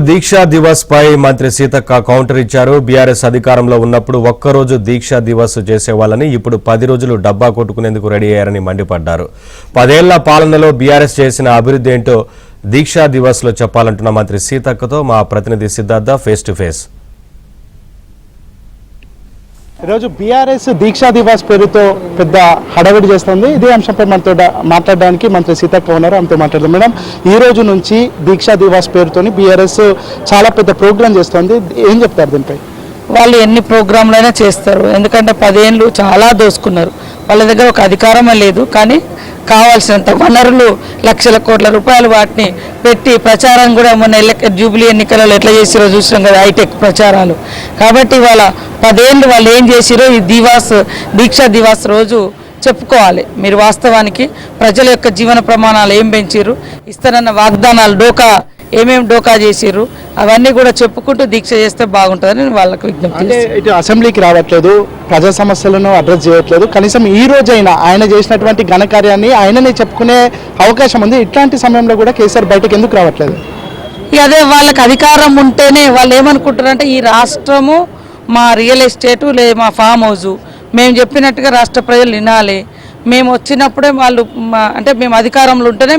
దీక్షా దివస్ పై మంత్రి సీతక్క కౌంటర్ ఇచ్చారు. బీఆర్ఎస్ అధికారంలో ఉన్నప్పుడు ఒక్కరోజు దీక్షా దివస్ చేసేవాళ్ళని ఇప్పుడు 10 రోజులు డబ్బా కొట్టుకునేందుకు రెడీ అయ్యారని మండిపడ్డారు. 10 ఏళ్ల పాలనలో బీఆర్ఎస్ చేసిన అభివృద్ధి ఏంటో దీక్షా దివస్ లో చెప్పాలంటున్న మంత్రి సీతక్కతో మా ప్రతినిధి సిద్ధార్థ ఫేస్ టు ఫేస్. ఈరోజు బీఆర్ఎస్ దీక్షా దివాస్ పేరుతో పెద్ద హడావిడి చేస్తుంది. ఇదే అంశంపై మనతో మాట్లాడడానికి మంత్రి సీతక్క ఉన్నారు, ఆమెతో మాట్లాడదాం. మేడం, ఈ రోజు నుంచి దీక్షా దివాస్ పేరుతోని బీఆర్ఎస్ చాలా పెద్ద ప్రోగ్రాం చేస్తుంది, ఏం చెప్తారు దీనిపై? వాళ్ళు ఎన్ని ప్రోగ్రాంలైనా చేస్తారు, ఎందుకంటే 10 ఏళ్ళు చాలా దోసుకున్నారు. వాళ్ళ దగ్గర ఒక అధికారమే లేదు, కానీ కావాల్సినంత వనరులు లక్షల కోట్ల రూపాయలు వాటిని పెట్టి ప్రచారం కూడా మొన్న జూబ్లీ ఎన్నికలలో ఎట్లా చేసిరో చూసినాం కదా, హైటెక్ ప్రచారాలు. కాబట్టి వాళ్ళ 10 ఏళ్ళు వాళ్ళు ఏం చేసిరో ఈ దీక్షా దివాస్ రోజు చెప్పుకోవాలి. మీరు వాస్తవానికి ప్రజల యొక్క జీవన ప్రమాణాలు ఏం పెంచారు, ఇస్తారన్న వాగ్దానాలు ఏమేమి డోకా చేసిర్రు అవన్నీ కూడా చెప్పుకుంటూ దీక్ష చేస్తే బాగుంటుందని వాళ్ళకు విజ్ఞప్తి. అంటే ఇటు అసెంబ్లీకి రావట్లేదు, ప్రజా సమస్యలను అడ్రస్ చేయట్లేదు, కనీసం ఈ రోజైనా ఆయన చేసినటువంటి ఘనకార్యాన్ని ఆయననే చెప్పుకునే అవకాశం ఉంది. ఇట్లాంటి సమయంలో కూడా కేసీఆర్ బయటకు ఎందుకు రావట్లేదు? అదే వాళ్ళకి అధికారం ఉంటేనే వాళ్ళు ఏమనుకుంటారంటే ఈ రాష్ట్రము మా రియల్ ఎస్టేటు మా ఫామ్ హౌజు, మేము చెప్పినట్టుగా రాష్ట్ర ప్రజలు వినాలి, మేము వచ్చినప్పుడే వాళ్ళు అంటే మేము అధికారంలో ఉంటేనే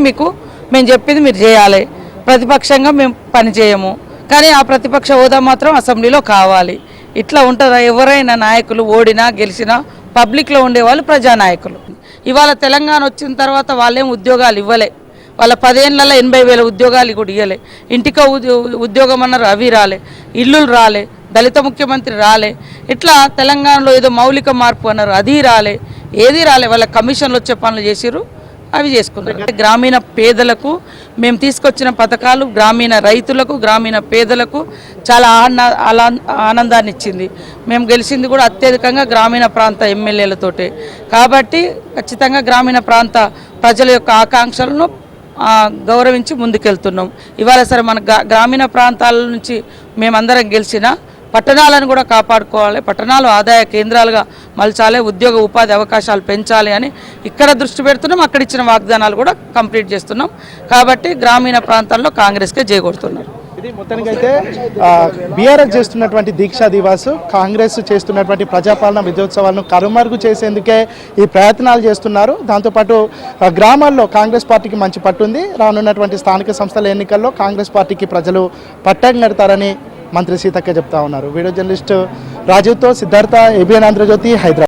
మేము చెప్పింది మీరు చేయాలి, ప్రతిపక్షంగా మేము పనిచేయము, కానీ ఆ ప్రతిపక్ష హోదా మాత్రం అసెంబ్లీలో కావాలి. ఇట్లా ఉంటుందా? ఎవరైనా నాయకులు ఓడినా గెలిచినా పబ్లిక్లో ఉండేవాళ్ళు ప్రజానాయకులు. ఇవాళ తెలంగాణ వచ్చిన తర్వాత వాళ్ళేం ఉద్యోగాలు ఇవ్వలే, వాళ్ళ 10 ఏళ్ళలో 80,000 ఉద్యోగాలు కూడా ఇవ్వలే. ఇంటికో ఉద్యోగం అన్నారు, అవి రాలే. ఇల్లులు రాలే, దళిత ముఖ్యమంత్రి రాలే. ఇట్లా తెలంగాణలో ఏదో మౌలిక మార్పు అన్నారు, అది రాలే, ఏది రాలే. వాళ్ళ కమిషన్లు వచ్చే పనులు చేసిర్రు, అవి చేసుకున్నారు. గ్రామీణ పేదలకు మేము తీసుకొచ్చిన పథకాలు గ్రామీణ రైతులకు, గ్రామీణ పేదలకు చాలా ఆనందాన్ని ఇచ్చింది. మేము గెలిచింది కూడా అత్యధికంగా గ్రామీణ ప్రాంత ఎమ్మెల్యేలతోటే. కాబట్టి ఖచ్చితంగా గ్రామీణ ప్రాంత ప్రజల యొక్క ఆకాంక్షలను గౌరవించి ముందుకెళ్తున్నాం. ఇవాళ సరే మన గ్రామీణ ప్రాంతాల నుంచి మేమందరం గెలిచినా పట్టణాలను కూడా కాపాడుకోవాలి, పట్టణాలు ఆదాయ కేంద్రాలుగా మలచాలి, ఉద్యోగ ఉపాధి అవకాశాలు పెంచాలి అని ఇక్కడ దృష్టి పెడుతున్నాం. అక్కడ ఇచ్చిన వాగ్దానాలు కూడా కంప్లీట్ చేస్తున్నాం. కాబట్టి గ్రామీణ ప్రాంతాల్లో కాంగ్రెస్కే జయకొడుతున్నారు. ఇది మొత్తానికైతే బీఆర్ఎస్ చేస్తున్నటువంటి దీక్షా దివాస్, కాంగ్రెస్ చేస్తున్నటువంటి ప్రజాపాలన విజయోత్సవాలను కనుమరుగు చేసేందుకే ఈ ప్రయత్నాలు చేస్తున్నారు. దాంతోపాటు గ్రామాల్లో కాంగ్రెస్ పార్టీకి మంచి పట్టుంది. రానున్నటువంటి స్థానిక సంస్థల ఎన్నికల్లో కాంగ్రెస్ పార్టీకి ప్రజలు పట్టం కడతారని మంత్రి సీతక్క చెప్తా ఉన్నారు. Video journalist రాజీవ్తో Siddhartha, ABN Andhra Jyothi, Hyderabad.